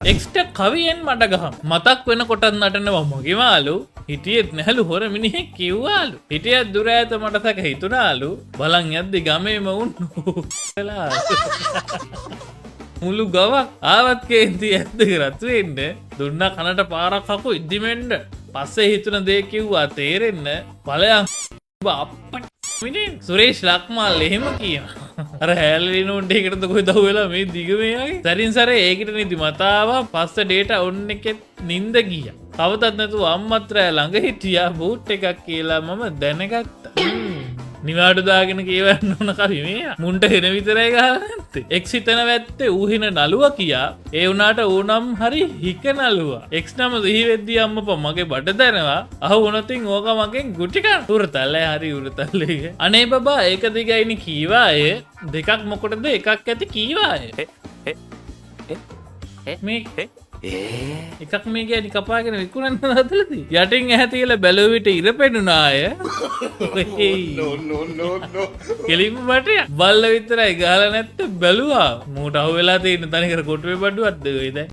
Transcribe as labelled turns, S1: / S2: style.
S1: extra කවියෙන් මට ගහම් මතක් වෙන කොටත් නටනවා මගේමාලු හිටියෙත් නැහලු හොර මිනිහෙක් කිව්වාලු හිටියත් දුර ඇත මට සැක හිතුනාලු බලන් යද්දි ගමේම උන්නු මුළු ගවක් ආවත් කේන්ති ඇද්දක රත් වෙන්න දුන්න කනට පාරක් හකු ඉද්දිමෙන්න පස්සේ හිතුන දේ කිව්වා තේරෙන්න ඵලයන් අප්පට් මිනින් සුරේෂ් ලක්මාල් එහෙම කියනවා අර හැලලිනුන්ට ඒකටද කොහෙද වෙලා මේ දිග මේයි සරින් සරේ ඒකට නිදි මතාව පස්ස ඩේට ඔන්න එකෙත් නින්ද ගියා කවදත් නැතුව අම්මත් රෑ ළඟ හිටියා බූට් එකක් කියලා මම දැනගත්තා නිවාඩු දාගෙන කියවන්න ඕන කවි මේ මුන්ට හෙන විතරයි ගහලා නැත්තේ එක්ස් හිතන වැත්තේ ඌ හින නළුවා කියා ඒ උනාට ඌනම් හරි හික නළුවා එක්ස් නම සිහි වෙද්දී අම්මපා මගේ බඩ දනවා අහ වුණතින් ඕක මගෙන් ගුටි කන උරතල්ලේ හරි උරතල්ලේ අනේ බබා ඒක දිගයිනි කීවාය දෙකක් මොකටද එකක් ඇති කීවාය මේ එකක් මේ ගැනි කපාගෙන විකුණන්න හදලදී යටින් ඇහැ තියලා බැලුව විට ඉර පෙනුනාය කෙලින්ම මට බල්ල විතරයි ගහලා නැත්තේ බැලුවා මූට අහුවෙලා තියෙන තනිකර කොටුවේ බඩුවක්ද ඔය දැන්